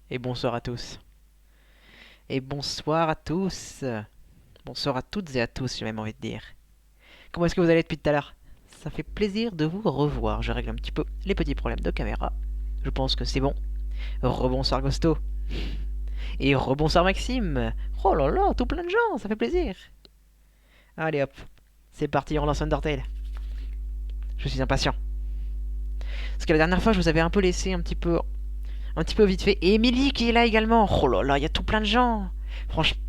Et bonsoir à tous. Et bonsoir à tous. Bonsoir à toutes et à tous, j'ai même envie de dire. Comment est-ce que vous allez depuis tout à l'heure? Ça fait plaisir de vous revoir. Je règle un petit peu les petits problèmes de caméra. Je pense que c'est bon. Rebonsoir Gosto. Et rebonsoir Maxime. Oh là là, tout plein de gens, ça fait plaisir. Allez hop, c'est parti, on lance Undertale. Je suis impatient. Parce que la dernière fois, je vous avais un peu laissé un petit peu vite fait. Et Emily qui est là également. Oh là là, il y a tout plein de gens. Franchement.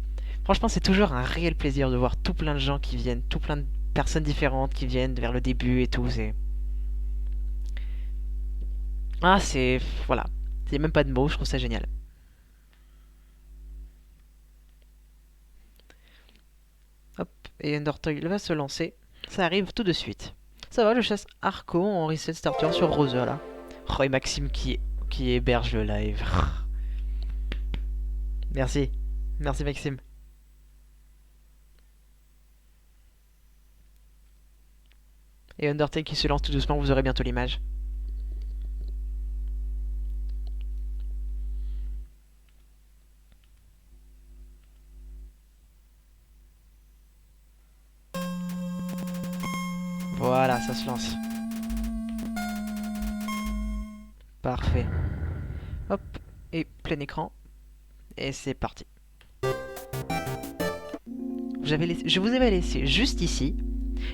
Franchement, c'est toujours un réel plaisir de voir tout plein de gens qui viennent, tout plein de personnes différentes qui viennent vers le début et tout. C'est. Ah, c'est. Voilà. C'est même pas de mots, je trouve ça génial. Hop, et Undertale va se lancer. Ça arrive tout de suite. Ça va, je chasse Arco en reset starter sur Rosa là. Oh, et Maxime qui héberge le live. Merci. Merci Maxime. Et Undertale qui se lance tout doucement, vous aurez bientôt l'image. Voilà, ça se lance. Parfait. Hop, et plein écran. Et c'est parti. Je vous avais laissé juste ici.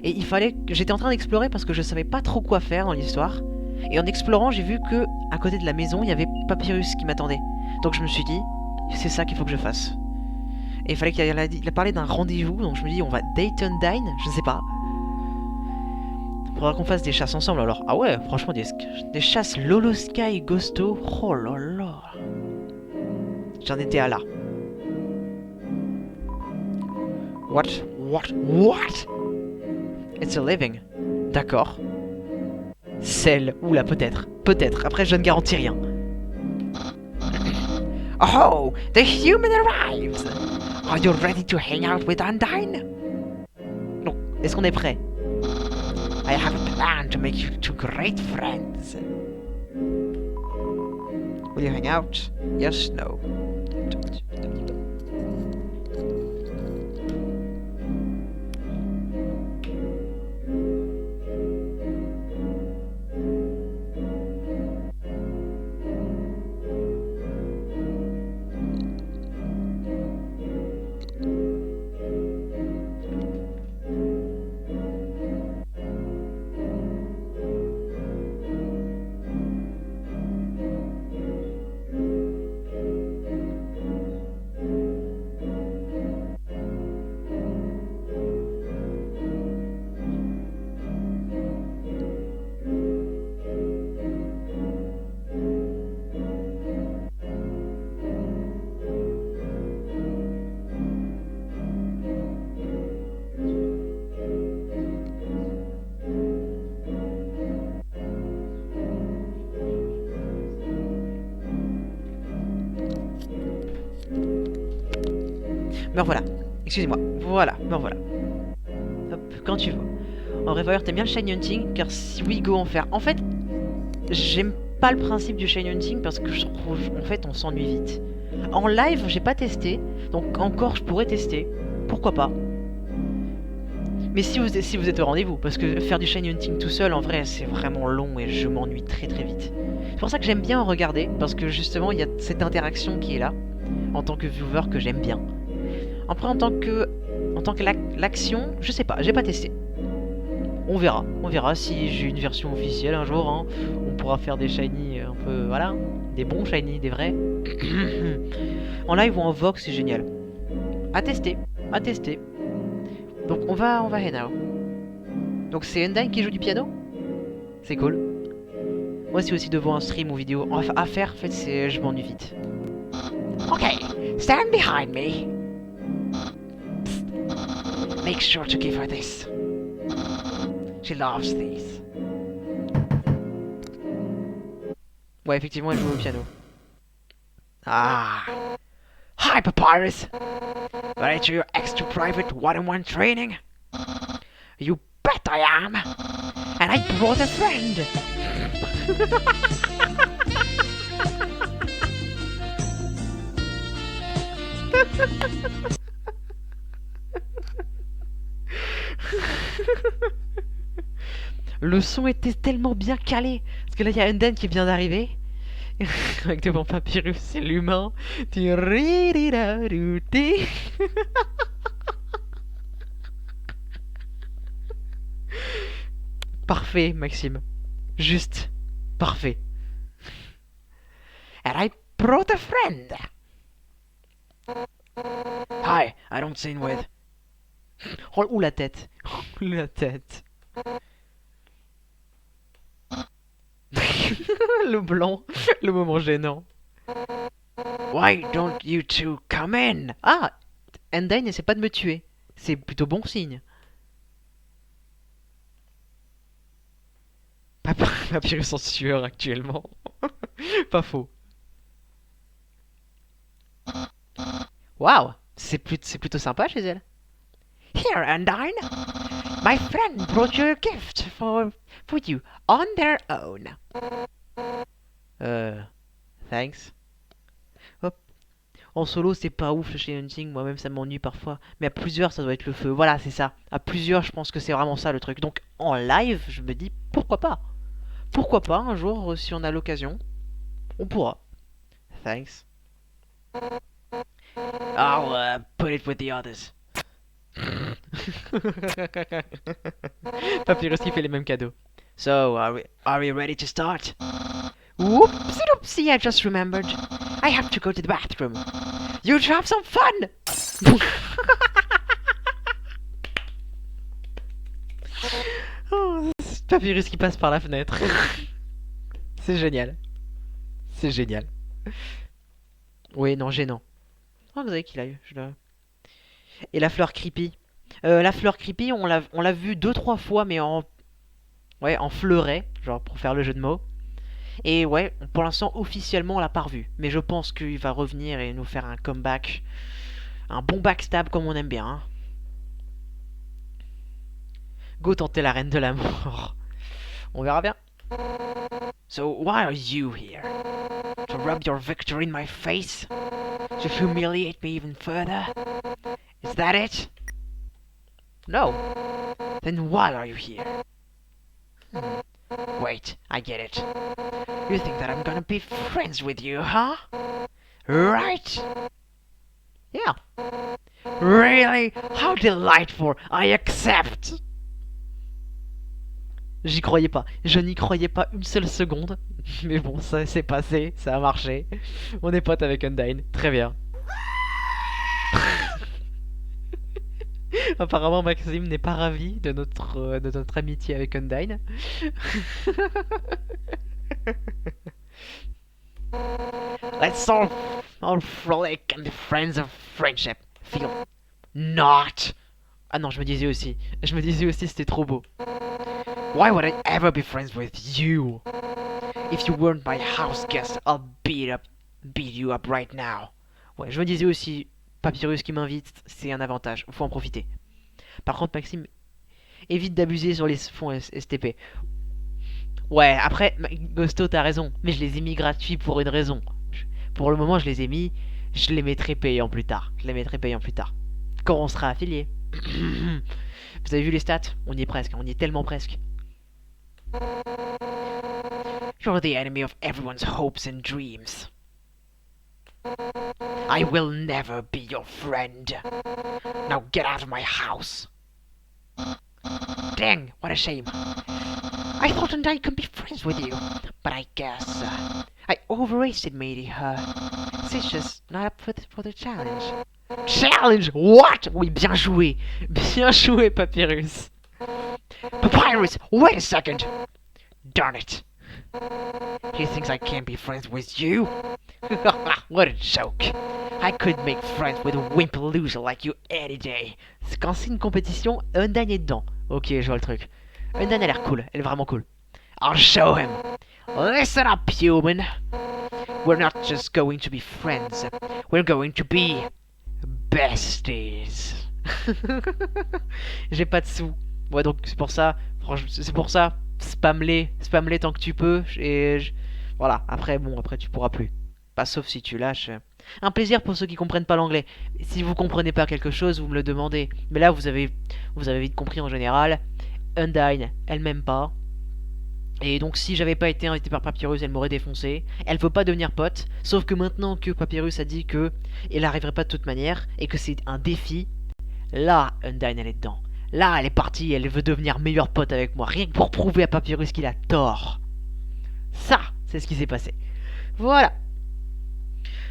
Et il fallait que j'étais en train d'explorer parce que je savais pas trop quoi faire dans l'histoire. Et en explorant, j'ai vu que à côté de la maison, il y avait Papyrus qui m'attendait. Donc je me suis dit, c'est ça qu'il faut que je fasse. Et il fallait il a parlé d'un rendez-vous, donc je me dis, on va date and dine, je sais pas. Faudra qu'on fasse des chasses ensemble alors. Ah ouais, franchement, des chasses Lolo Sky Ghosto. Oh là là. J'en étais à là. What? What? What? It's a living. D'accord. Celle. Oula, peut-être. Peut-être. Après, je ne garantis rien. Oh, the human arrives. Are you ready to hang out with Undyne? Non. Est-ce qu'on est prêt? I have a plan to make you two great friends. Will you hang out? Yes, no. Me revoilà. Excusez-moi. Voilà, me revoilà. Hop, quand tu veux. En Revolver, t'aimes bien le Shiny Hunting? Car si oui, go en faire. En fait, j'aime pas le principe du Shiny Hunting parce que je trouve, en fait, on s'ennuie vite. En live, j'ai pas testé. Donc encore, je pourrais tester. Pourquoi pas? Mais si vous êtes au rendez-vous, parce que faire du Shiny Hunting tout seul, en vrai, c'est vraiment long et je m'ennuie très très vite. C'est pour ça que j'aime bien en regarder, parce que justement, il y a cette interaction qui est là, en tant que viewer, que j'aime bien. Après, en tant que l'action, je sais pas, j'ai pas testé. On verra si j'ai une version officielle un jour. Hein. On pourra faire des shiny un peu, voilà, des bons shiny, des vrais. En live ou en vox, c'est génial. À tester, à tester. Donc on va head now. Donc c'est Undyne qui joue du piano. C'est cool. Moi c'est aussi de voir un stream ou vidéo à faire. En fait c'est, je m'ennuie vite. Ok, stand behind me. Make sure to give her this. She loves these. Ouais, effectivement, elle joue au piano. Ah. Hi, Papyrus. Ready to your extra private one-on-one training? You bet I am. And I brought a friend. Le son était tellement bien calé. Parce que là, il y a Undead qui vient d'arriver. Avec devant Papyrus, c'est l'humain. Parfait, Maxime. Juste. Parfait. And I brought a friend. Hi, I don't sing with. Oh, ou la tête. La tête. Le blanc. Le moment gênant. Why don't you two come in? Ah, Undyne n'essaie pas de me tuer. C'est plutôt bon signe. Papyrus en sueur actuellement. Pas faux. Waouh, c'est plutôt sympa chez elle. Here, Undyne, my friend brought you a gift for you on their own. Thanks. Hop. En solo, c'est pas ouf le chez Hunting, moi-même ça m'ennuie parfois. Mais à plusieurs, ça doit être le feu. Voilà, c'est ça. À plusieurs, je pense que c'est vraiment ça le truc. Donc en live, je me dis pourquoi pas. Pourquoi pas un jour, si on a l'occasion, on pourra. Thanks. I'll put it with the others. Papyrus qui fait les mêmes cadeaux. So, are we ready to start? Whoopsie doopsie, I just remembered. I have to go to the bathroom. You have some fun! Oh, Papyrus qui passe par la fenêtre. C'est génial. C'est génial. Oui, non, gênant. Oh, vous savez qu'il aille. Et la fleur creepy. La fleur creepy, on l'a vu 2-3 fois, mais en fleuret, genre pour faire le jeu de mots. Et ouais, pour l'instant, officiellement, on l'a pas revu. Mais je pense qu'il va revenir et nous faire un comeback. Un bon backstab comme on aime bien. Hein. Go tenter la reine de la mort. On verra bien. So, why are you here? To rub your victory in my face? To humiliate me even further? Is that it? No. Then why are you here? Wait, I get it. You think that I'm gonna be friends with you, huh? Right? Yeah. Really? How delightful! I accept! J'y croyais pas. Je n'y croyais pas une seule seconde. Mais bon, ça s'est passé, ça a marché. On est potes avec Undyne. Très bien. Apparemment, Maxime n'est pas ravi de notre amitié avec Undyne. Let's all frolic and be friends of friendship. Feel not. Ah non, je me disais aussi c'était trop beau. Why would I ever be friends with you? If you weren't my house guest, I'll beat you up right now. Ouais, je me disais aussi, Papyrus qui m'invite, c'est un avantage, faut en profiter. Par contre, Maxime, évite d'abuser sur les fonds STP. Ouais, après, Ghosto, t'as raison, mais je les ai mis gratuits pour une raison. Pour le moment, je les ai mis, je les mettrai payants plus tard. Quand on sera affilié. Vous avez vu les stats? On y est presque, on y est tellement presque. You're the enemy of everyone's hopes and dreams. I will never be your friend. Now get out of my house. Dang, what a shame. I thought Undyne could be friends with you, but I guess I overestimated her. She's just not up for the challenge. Challenge? What? Oui, bien joué. Bien joué, Papyrus. Papyrus, wait a second. Darn it. He thinks I can't be friends with you? What a joke. I could make friends with a wimp loser like you any day. Quand c'est une compétition, Undyne est dedans. Ok, je vois le truc. Undyne a l'air cool, elle est vraiment cool. I'll show him. Listen up, human. We're not just going to be friends. We're going to be besties. J'ai pas de sous. Ouais, donc c'est pour ça, spam-les tant que tu peux. Voilà, après tu pourras plus. Pas sauf si tu lâches. Un plaisir pour ceux qui comprennent pas l'anglais. Si vous comprenez pas quelque chose, vous me le demandez. Mais là, vous avez vite compris en général. Undyne, elle m'aime pas. Et donc si j'avais pas été invité par Papyrus, elle m'aurait défoncé. Elle veut pas devenir pote, sauf que maintenant que Papyrus a dit que elle arriverait pas de toute manière et que c'est un défi, là Undyne elle est dedans. Là elle est partie, elle veut devenir meilleure pote avec moi, rien que pour prouver à Papyrus qu'il a tort. Ça, c'est ce qui s'est passé. Voilà.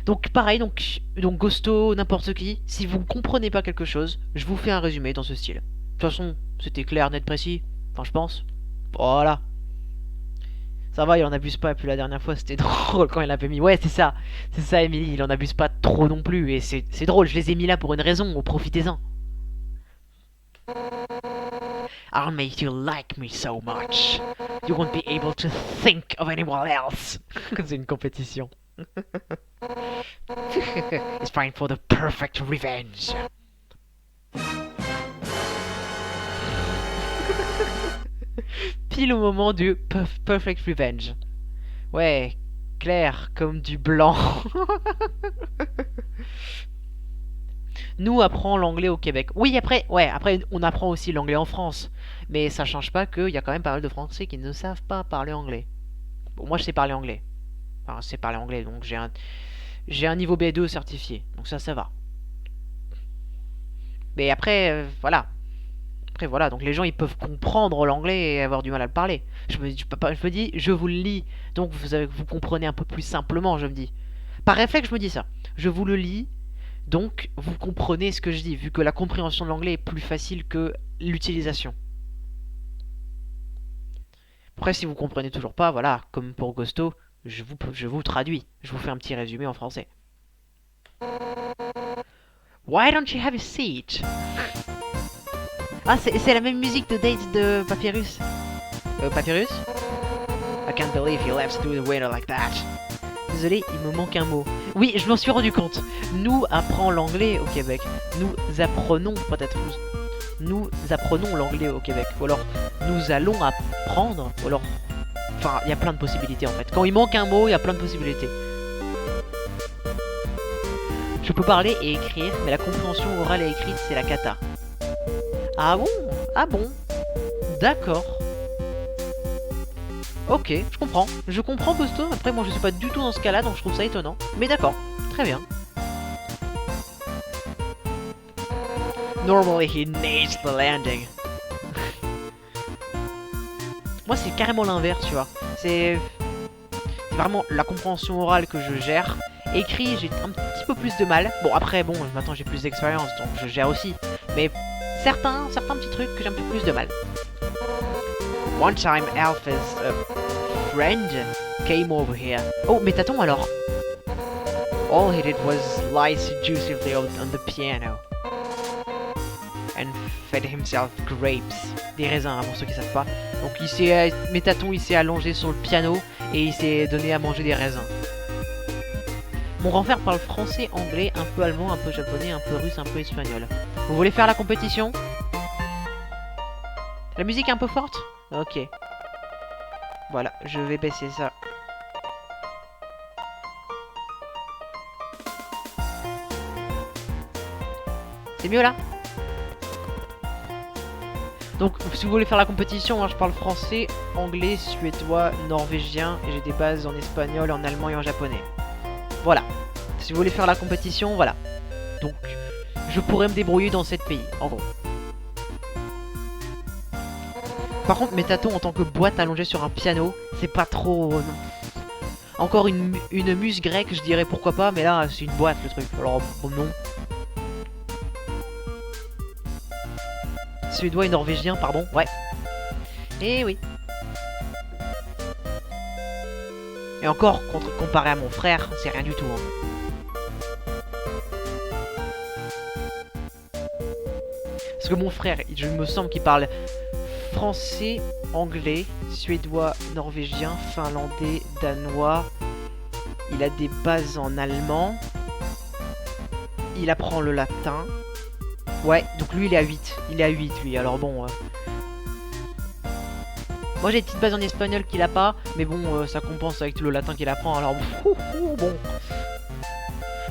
Donc pareil, donc Ghosto, n'importe qui, si vous ne comprenez pas quelque chose, je vous fais un résumé dans ce style. De toute façon, c'était clair, net, précis. Enfin je pense. Voilà. Ça va, il en abuse pas, et puis la dernière fois c'était drôle quand il avait mis. Ouais, c'est ça, Emily, il en abuse pas trop non plus, et c'est drôle, je les ai mis là pour une raison, profitez-en. I'll make you like me so much. You won't be able to think of anyone else. C'est une compétition. It's fine for the perfect revenge. Pile au moment du Perfect Revenge. Ouais, clair comme du blanc. Nous apprend l'anglais au Québec. Oui, après on apprend aussi l'anglais en France. Mais ça change pas qu'il y a quand même pas mal de Français qui ne savent pas parler anglais. Bon, moi je sais parler anglais. Enfin, je sais parler anglais, donc j'ai un niveau B2 certifié. Donc ça va. Mais après, voilà. Après voilà, donc les gens ils peuvent comprendre l'anglais et avoir du mal à le parler. Je me dis, je vous le lis, donc vous comprenez un peu plus simplement, je me dis. Par réflexe, je me dis ça. Je vous le lis, donc vous comprenez ce que je dis, vu que la compréhension de l'anglais est plus facile que l'utilisation. Après, si vous comprenez toujours pas, voilà, comme pour Ghosto, je vous traduis. Je vous fais un petit résumé en français. Why don't you have a seat? Ah, c'est la même musique de Date de Papyrus. Papyrus? I can't believe he left through the window like that. Désolé, il me manque un mot. Oui, je m'en suis rendu compte. Nous apprenons l'anglais au Québec. Nous apprenons, peut-être, nous apprenons l'anglais au Québec. Ou alors, nous allons apprendre. Ou alors, enfin, il y a plein de possibilités en fait. Quand il manque un mot, il y a plein de possibilités. Je peux parler et écrire, mais la compréhension orale et écrite, c'est la cata. Ah bon? Ah bon? D'accord. Ok, je comprends. Je comprends Ghosto. Après, moi, je suis pas du tout dans ce cas-là, donc je trouve ça étonnant. Mais d'accord, très bien. Normally, he nails the landing. Moi, c'est carrément l'inverse, tu vois. C'est vraiment la compréhension orale que je gère. Écrit, j'ai un petit peu plus de mal. Bon, après, bon, maintenant j'ai plus d'expérience, donc je gère aussi. Mais certains petits trucs que j'ai un peu plus de mal. One time, Alpha's friend came over here. Oh, mais t'attends alors. All he did was lie seductively on the piano. And fed himself grapes. Des raisins, hein, pour ceux qui savent pas. Donc il s'est... Métaton, il s'est allongé sur le piano et il s'est donné à manger des raisins. Mon grand frère parle français, anglais, un peu allemand, un peu japonais, un peu russe, un peu espagnol. Vous voulez faire la compétition? La musique est un peu forte? Ok. Voilà, je vais baisser ça. C'est mieux là? Donc, si vous voulez faire la compétition, hein, je parle français, anglais, suédois, norvégien, et j'ai des bases en espagnol, en allemand et en japonais. Voilà. Si vous voulez faire la compétition, voilà. Donc, je pourrais me débrouiller dans 7 pays, en gros. Par contre, Métaton en tant que boîte allongée sur un piano, c'est pas trop... Encore une muse grecque, je dirais pourquoi pas, mais là, c'est une boîte le truc. Alors, bon, non. Suédois et norvégien, pardon, ouais. Eh oui. Et encore, comparé à mon frère, c'est rien du tout. Hein. Parce que mon frère, je me semble qu'il parle français, anglais, suédois, norvégien, finlandais, danois. Il a des bases en allemand. Il apprend le latin. Ouais, donc lui il est à 8. Il est à 8 lui, alors bon... Moi j'ai des petites bases en espagnol qu'il a pas, mais bon, ça compense avec tout le latin qu'il apprend, alors bon...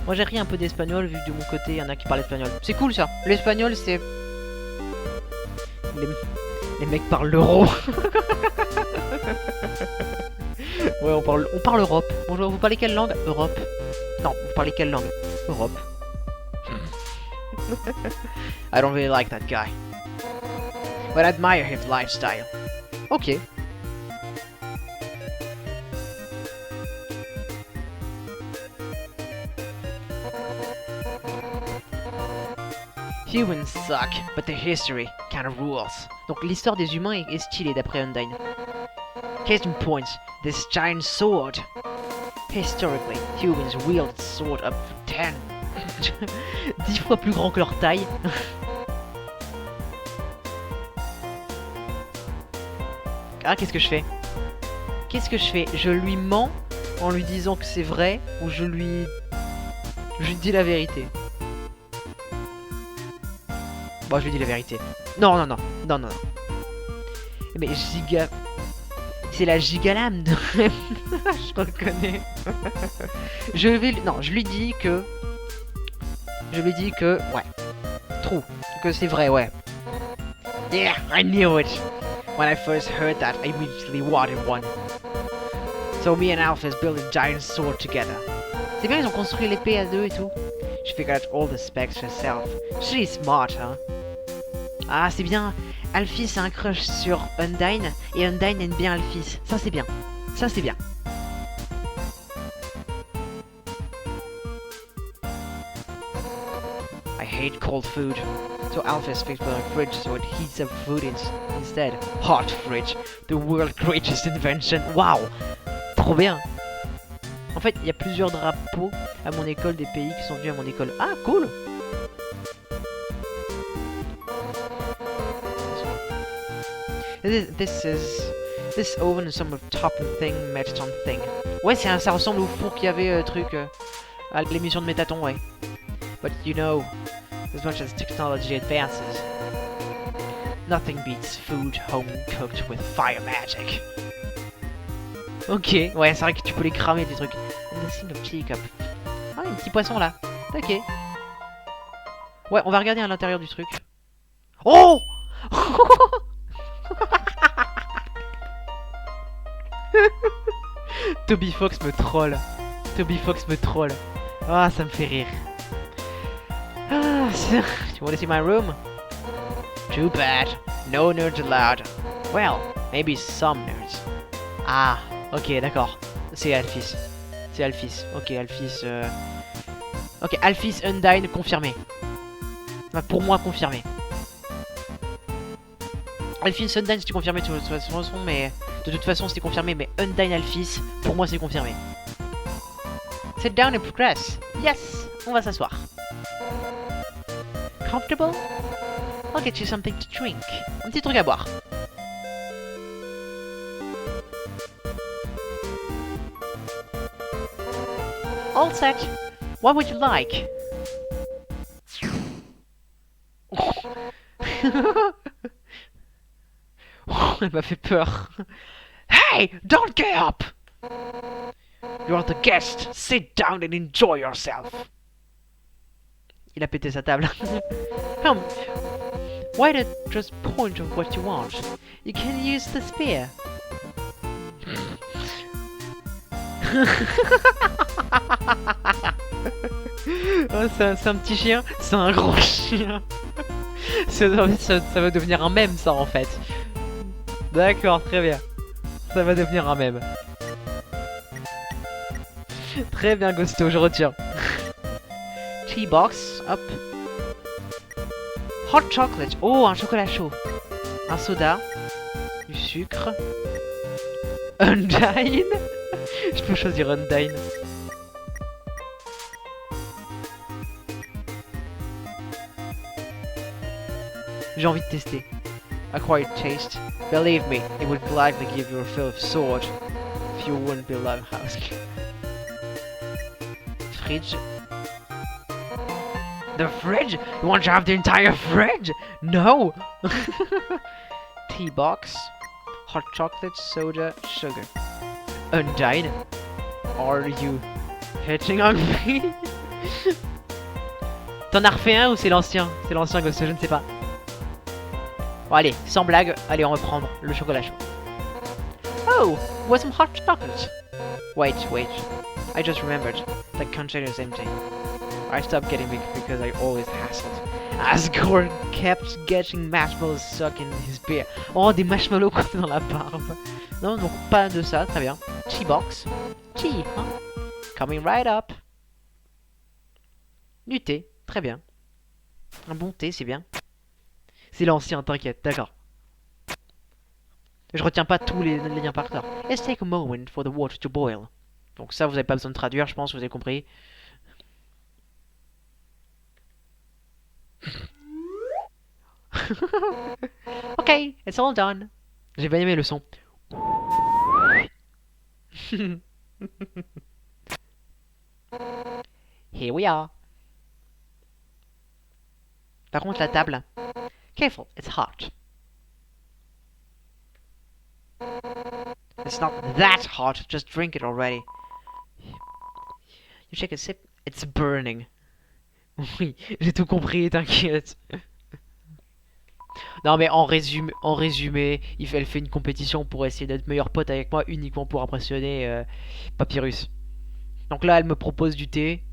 Moi j'ai ri un peu d'espagnol vu que de mon côté il y en a qui parlent espagnol. C'est cool ça. L'espagnol c'est... Les mecs parlent l'euro. Ouais, on parle Europe. Bonjour, vous parlez quelle langue? Europe. Non, vous parlez quelle langue? Europe. I don't really like that guy. But I admire his lifestyle. Ok. Humans suck, but their history kind of rules. Donc l'histoire des humains est stylée d'après Undyne. Case in point, this giant sword. Historically, humans wield the sword up to 10 fois plus grand que leur taille. Ah, qu'est-ce que je fais? Qu'est-ce que je fais? Je lui mens en lui disant que c'est vrai ou je lui dis la vérité? Bon, je lui dis la vérité. Non, non, non, non, non. Mais giga... C'est la gigalame de... Je reconnais. Je vais... Non, je lui dis que... Ouais. True. Que c'est vrai, ouais. Yeah, I knew it. When I first heard that, I immediately wanted one. So me and Alphys built a giant sword together. C'est bien, ils ont construit l'épée à deux et tout. She figured out all the specs herself. She's smart, huh? Ah, c'est bien. Alphys a un crush sur Undyne et Undyne aime bien Alphys. Ça, c'est bien. Ça, c'est bien. I hate cold food. So Alphys fixed my fridge so it heats up food instead. Hot fridge. The world's greatest invention. Wow. Trop bien. En fait, il y a plusieurs drapeaux à mon école des pays qui sont venus à mon école. Ah, cool. This oven is some topping thing, Metaton thing. Ouais, ça ressemble au four qu'il y avait à l'émission de Métaton, ouais. But you know, as much as technology advances, nothing beats food home cooked with fire magic. Ok, ouais, c'est vrai que tu peux les cramer des trucs. And the scene of teacup. Ah, un petit poisson là. Ok. Ouais, on va regarder à l'intérieur du truc. Oh. Toby Fox me troll. Toby Fox me troll. Ah, ça me fait rire. Ah, you wanna see my room? Too bad. No nerds allowed. Well, maybe some nerds. Ah, ok, d'accord. C'est Alphys. C'est Alphys. Ok, Alphys. Ok, Alphys Undyne confirmé. Enfin, pour moi, confirmé. Alphys Undyne c'était confirmé de toute façon, mais de toute façon c'était confirmé, mais Undyne Alphys, pour moi c'est confirmé. Sit down and progress. Yes, on va s'asseoir. Comfortable? I'll get you something to drink. Un petit truc à boire. All set. What would you like? Elle m'a fait peur. Hey, don't get up! You're the guest. Sit down and enjoy yourself. Il a pété sa table. Why not just point of what you want? You can use the spear. Oh, c'est un petit chien. C'est un gros chien. Ça va devenir un mème ça en fait. D'accord, très bien. Ça va devenir un mème. Très bien, Ghosto, je retiens. Tea box, hop. Hot chocolate. Oh, un chocolat chaud. Un soda. Du sucre. Undyne. Je peux choisir Undyne. J'ai envie de tester. Acquired taste. Believe me, it would gladly give you a fill of sword if you wouldn't be allowed house. Fridge. The fridge? You want to have the entire fridge? No! Tea box. Hot chocolate, soda, sugar. Undyne? Are you hitting on me? T'en as refait un ou c'est l'ancien? C'est l'ancien Ghost, je ne sais pas. Bon allez, sans blague, allez on va prendre le chocolat chaud. Oh, with some hot chocolate. Wait, I just remembered. The container is empty. I stopped getting big because I always hassled. Asgore kept getting marshmallows stuck in his beer. Oh, des marshmallows coincés dans la barbe. Non, donc pas de ça, très bien. Tea box. Tea, hein? Coming right up. Du thé, très bien. Un bon thé, c'est bien. C'est l'ancien, t'inquiète, d'accord. Je retiens pas tous les liens par cœur. Let's take a moment for the water to boil. Donc ça, vous avez pas besoin de traduire, je pense, vous avez compris. Ok, it's all done. J'ai bien aimé le son. Here we are. Par contre, la table. Careful, it's hot. It's not that hot, just drink it already. You take a sip, it's burning. Oui, j'ai tout compris, t'inquiète. Non mais en résumé, elle fait une compétition pour essayer d'être meilleure pote avec moi uniquement pour impressionner Papyrus. Donc là, elle me propose du thé.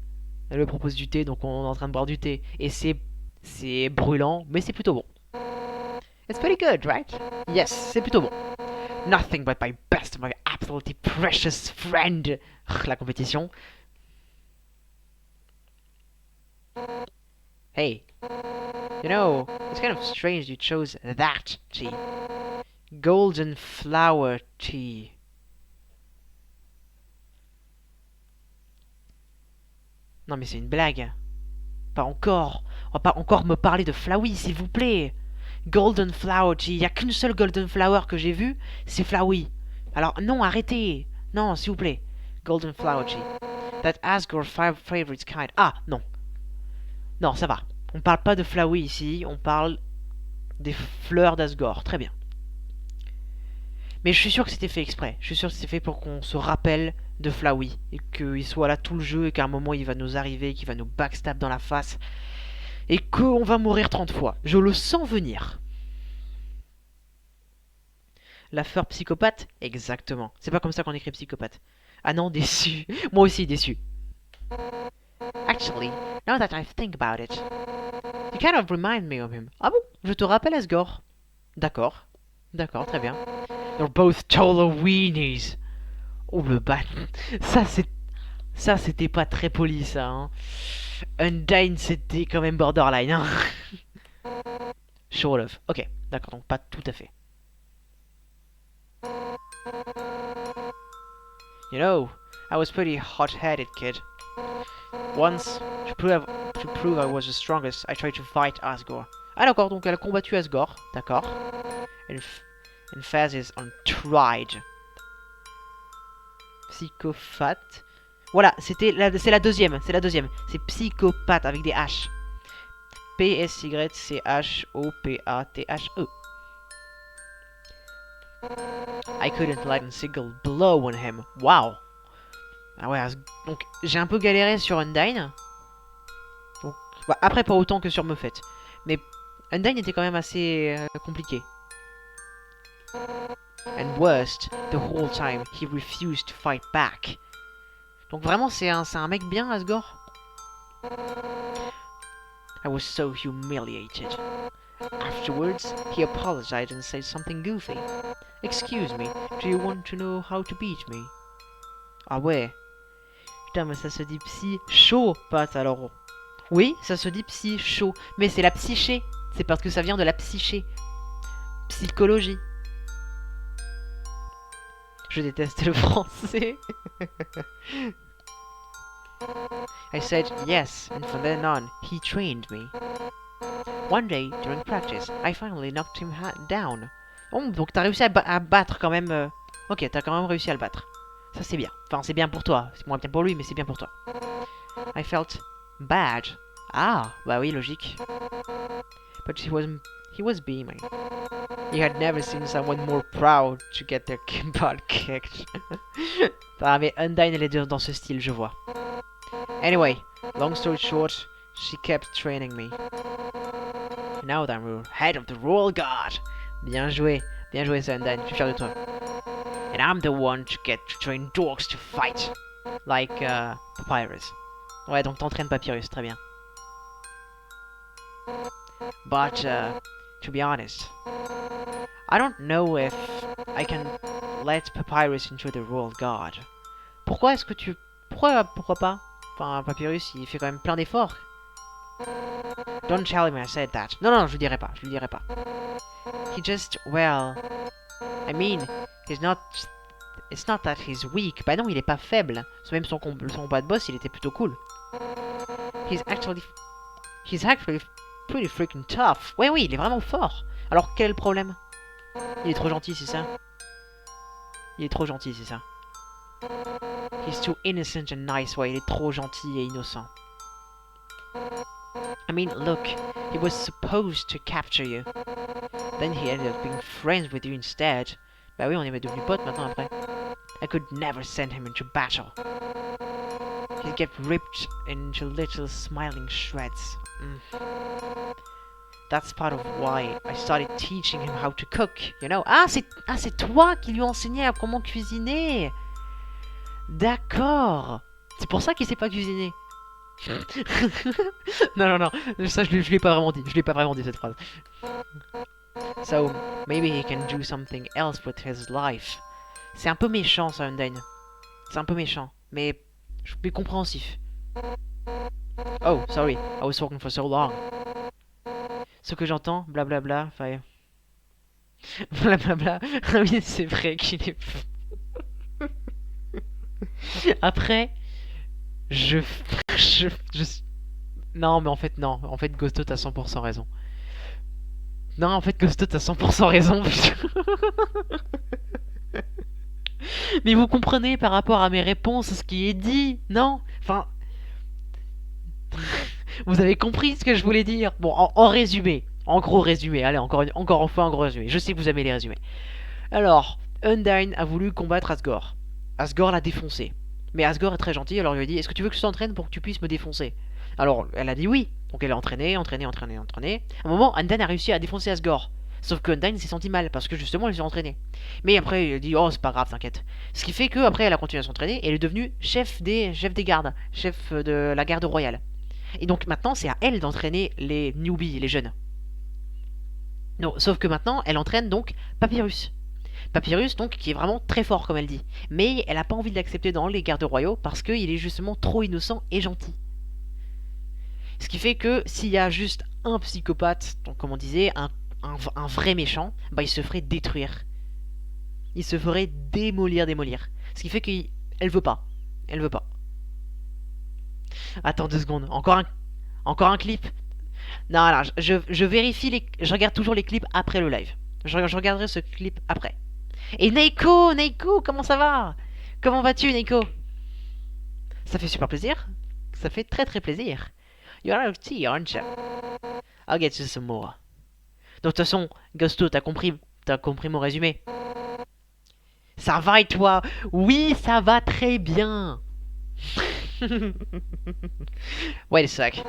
Elle me propose du thé, donc on est en train de boire du thé. Et c'est brûlant, mais c'est plutôt bon. It's pretty good, right? Yes, c'est plutôt bon. Nothing but my best, my absolutely precious friend. La compétition. Hey, you know, it's kind of strange you chose that tea. Golden flower tea. Non mais c'est une blague. Pas encore. On va pas encore me parler de Flowey, s'il vous plaît. Golden flower tea. Il n'y a qu'une seule golden flower que j'ai vue, c'est Flowey. Alors non, arrêtez. Non, s'il vous plaît. Golden flower tea. That Asgore favorite kind. Ah, non. Non, ça va. On parle pas de Flowey ici, on parle des fleurs d'Asgore. Très bien. Mais je suis sûr que c'était fait exprès. Je suis sûr que c'était fait pour qu'on se rappelle de Flowey. Et qu'il soit là tout le jeu et qu'à un moment il va nous arriver, qu'il va nous backstab dans la face. Et qu'on va mourir 30 fois. Je le sens venir. La fleur psychopathe? Exactement. C'est pas comme ça qu'on écrit psychopathe. Ah non, déçu. Moi aussi, déçu. Actually, now that I think about it, you kind of remind me of him. Ah bon? Je te rappelle Asgore. D'accord. D'accord, très bien. You're both taller weenies. Oh le bat. Ça c'était pas très poli ça. Hein. Undyne c'était quand même borderline. Hein. Sort of. Ok, d'accord, donc pas tout à fait. You know, I was pretty hot-headed kid. Once, to prove I was the strongest, I tried to fight Asgore. Ah d'accord, donc elle a combattu Asgore, d'accord. Emphasis on tried. Psychopathe. Voilà, c'est la deuxième, c'est psychopathe avec des H. P-S-Y-C-H-O-P-A-T-H-E. I couldn't land a single blow on him. Wow. Ah ouais, donc j'ai un peu galéré sur Undyne. Donc, bah, après pas autant que sur Muffet. Mais Undyne était quand même assez compliqué. And worst, the whole time, he refused to fight back. Donc vraiment, c'est un mec bien, Asgore. I was so humiliated. Afterwards, he apologized and said something goofy. Excuse me, do you want to know how to beat me? Ah ouais. Putain, mais ça se dit psy chaud, pas alors. Oui, ça se dit psy chaud. Mais c'est la psyché. C'est parce que ça vient de la psyché. Psychologie. Je déteste le français. I said yes, and from then on, he trained me. One day, during practice, I finally knocked him down. Oh, donc t'as réussi à battre quand même... Ok, t'as quand même réussi à le battre. Ça c'est bien. Enfin, c'est bien pour toi. C'est moins bien pour lui, mais c'est bien pour toi. I felt bad. Ah, bah oui, logique. But he was beaming. He had never seen someone more proud to get their butt kicked. Ah, mais Undyne, elle est dans ce style, je vois. Anyway, long story short, she kept training me. Now that I'm head of the Royal Guard. Bien joué Sundan, je suis fier de toi. And I'm the one to get to train dogs to fight. Like Papyrus. Ouais, donc t'entraînes Papyrus, très bien. But, to be honest, I don't know if I can let Papyrus into the Royal Guard. Pourquoi est-ce que tu... Pourquoi pas? Enfin, Papyrus, il fait quand même plein d'efforts. Don't tell him I said that. Non, je lui dirai pas, He just, well... I mean, he's not... It's not that he's weak. Bah non, il est pas faible. Même son combat de boss, il était plutôt cool. He's actually pretty freaking tough. Ouais, oui, il est vraiment fort. Alors, quel est le problème? Il est trop gentil, c'est ça? He's too innocent and nice. Ouais, il est trop gentil et innocent. I mean, look, he was supposed to capture you. Then he ended up being friends with you instead. Bah oui, on est devenus potes maintenant après. I could never send him into battle. He'd get ripped into little smiling shreds. That's part of why I started teaching him how to cook, you know. Ah, c'est toi qui lui enseignais à comment cuisiner. D'accord. C'est pour ça qu'il sait pas cuisiner. non, ça je l'ai pas vraiment dit. Je l'ai pas vraiment dit cette phrase. So, maybe he can do something else with his life. C'est un peu méchant, ça, Undyne. C'est un peu méchant, mais je suis compréhensif. Oh, sorry, I was talking for so long. Ce que j'entends, blablabla, enfin... blablabla, oui, c'est vrai qu'il est... Après, je... Non, mais en fait, non. En fait, Ghosto, t'as 100% raison. Non, en fait, Ghosto, t'as 100% raison. Mais vous comprenez par rapport à mes réponses ce qui est dit, non? Enfin... Vous avez compris ce que je voulais dire? Bon, en résumé. En gros résumé. Allez, encore une fois, en gros résumé. Je sais que vous aimez les résumés. Alors, Undyne a voulu combattre Asgore. Asgore l'a défoncé. Mais Asgore est très gentil, alors il lui a dit: est-ce que tu veux que je t'entraîne pour que tu puisses me défoncer? Alors, elle a dit oui. Donc elle a entraîné. À un moment, Undyne a réussi à défoncer Asgore. Sauf que Undyne s'est senti mal, parce que justement, elle s'est entraînée. Mais après, elle a dit: oh, c'est pas grave, t'inquiète. Ce qui fait qu'après, elle a continué à s'entraîner, et elle est devenue chef des gardes. Chef de la garde royale. Et donc maintenant, c'est à elle d'entraîner les newbies, les jeunes. Non, sauf que maintenant, elle entraîne donc Papyrus. Papyrus, donc, qui est vraiment très fort, comme elle dit. Mais elle n'a pas envie de l'accepter dans les gardes royaux parce qu'il est justement trop innocent et gentil. Ce qui fait que s'il y a juste un psychopathe, donc comme on disait, un vrai méchant, bah il se ferait détruire. Il se ferait démolir. Ce qui fait qu'elle veut pas. Elle veut pas. Attends 2 secondes. Encore un clip. Non, je vérifie je regarde toujours les clips après le live. Je regarderai ce clip après. Et Neiko, comment ça va? Comment vas-tu, Neiko? Ça fait super plaisir. Ça fait très très plaisir. You're out of tea, aren't you? I'll get you some more. Donc de toute façon, Ghosto, t'as compris mon résumé. Ça va et toi? Oui, ça va très bien. Wait a sec.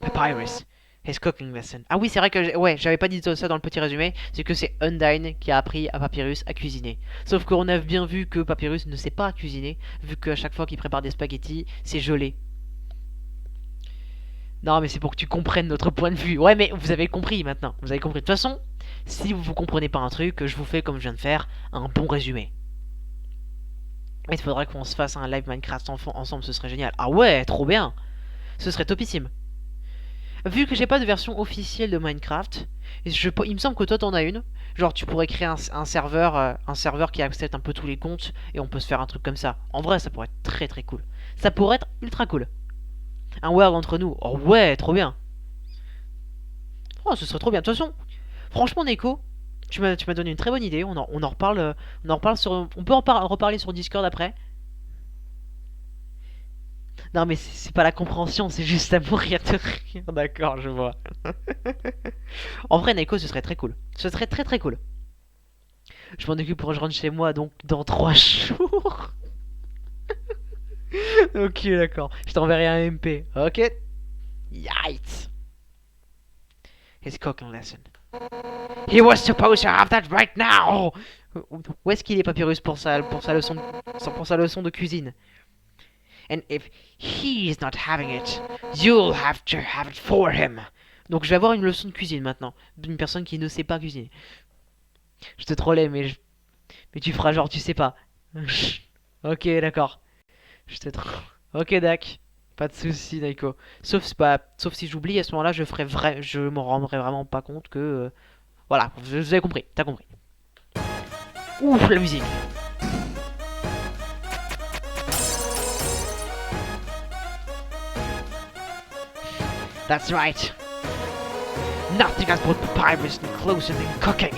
Papyrus. His cooking lesson. Ah oui, c'est vrai que j'avais pas dit ça dans le petit résumé. C'est que c'est Undyne qui a appris à Papyrus à cuisiner. Sauf qu'on a bien vu que Papyrus ne sait pas cuisiner, vu qu'à chaque fois qu'il prépare des spaghettis, c'est gelé. Non, mais c'est pour que tu comprennes notre point de vue. Ouais, mais vous avez compris maintenant. Vous avez compris. De toute façon, si vous comprenez pas un truc, je vous fais comme je viens de faire, un bon résumé. Il faudrait qu'on se fasse un live Minecraft ensemble, ce serait génial. Ah ouais, trop bien. Ce serait topissime. Vu que j'ai pas de version officielle de Minecraft, il me semble que toi t'en as une. Genre tu pourrais créer un serveur qui accepte un peu tous les comptes et on peut se faire un truc comme ça. En vrai, ça pourrait être très très cool. Ça pourrait être ultra cool. Un world entre nous. Oh ouais, trop bien. Oh, ce serait trop bien. De toute façon, franchement, Neko, tu m'as donné une très bonne idée. On en reparle. On peut en reparler sur Discord après. Non, mais c'est pas la compréhension, c'est juste à mourir de rire. D'accord, je vois. En vrai, Neko, ce serait très cool. Ce serait très très cool. Je m'en occupe pour que je rentre chez moi, donc dans 3 jours. Ok, d'accord. Je t'enverrai un MP. Ok. Yikes. His cooking lesson. He was supposed to have that right now. Où est-ce qu'il est, Papyrus, pour sa leçon de cuisine? And if he is not having it, you'll have to have it for him. Donc je vais avoir une leçon de cuisine maintenant, d'une personne qui ne sait pas cuisiner. Je te trollais, mais tu feras genre tu sais pas. Ok, d'accord. Je te troll. Ok, Dak. Pas de soucis, Naiko. Sauf si j'oublie, à ce moment-là, je m'en rendrai vraiment pas compte que... Voilà, vous avez compris, t'as compris. Ouf, la musique. That's right. Nothing has brought Papyrus closer than cooking.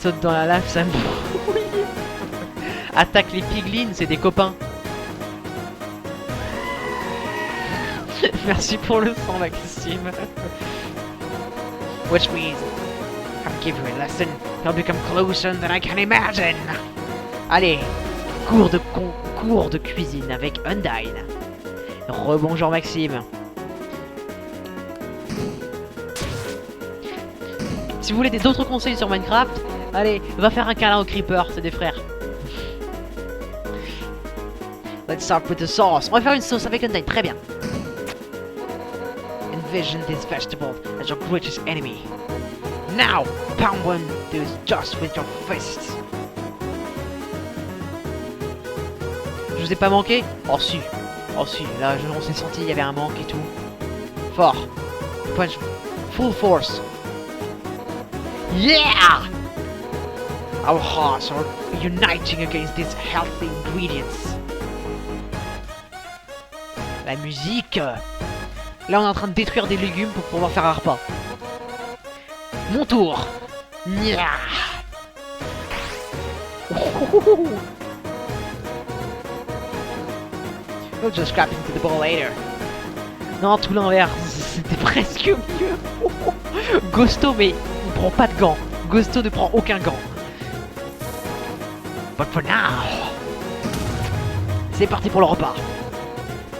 Saute dans la lave, ça me... Attaque les piglins, c'est des copains. Merci pour le son, Maxime. Which means I'll give you a lesson. You'll become closer than I can imagine. Allez, cours de cuisine avec Undyne. Rebonjour Maxime. Si vous voulez d'autres conseils sur Minecraft, allez, va faire un câlin au Creeper, c'est des frères. Let's start with the sauce. On va faire une sauce avec Undyne, très bien. Envision this vegetable as your greatest enemy. Now, pound one those just with your fists. Je vous ai pas manqué? Oh si. Oh si, là on s'est senti, il y avait un manque et tout. Fort. Punch. Full force. Yeah! Our hearts are uniting against these healthy ingredients. La musique. Là on est en train de détruire des légumes pour pouvoir faire un repas. Mon tour. Nya. We'll just scrap into the bowl later. Non, tout l'inverse. C'était presque mieux. Ghosto, mais il prend pas de gants. Ghosto ne prend aucun gant. But for now. C'est parti pour le repas.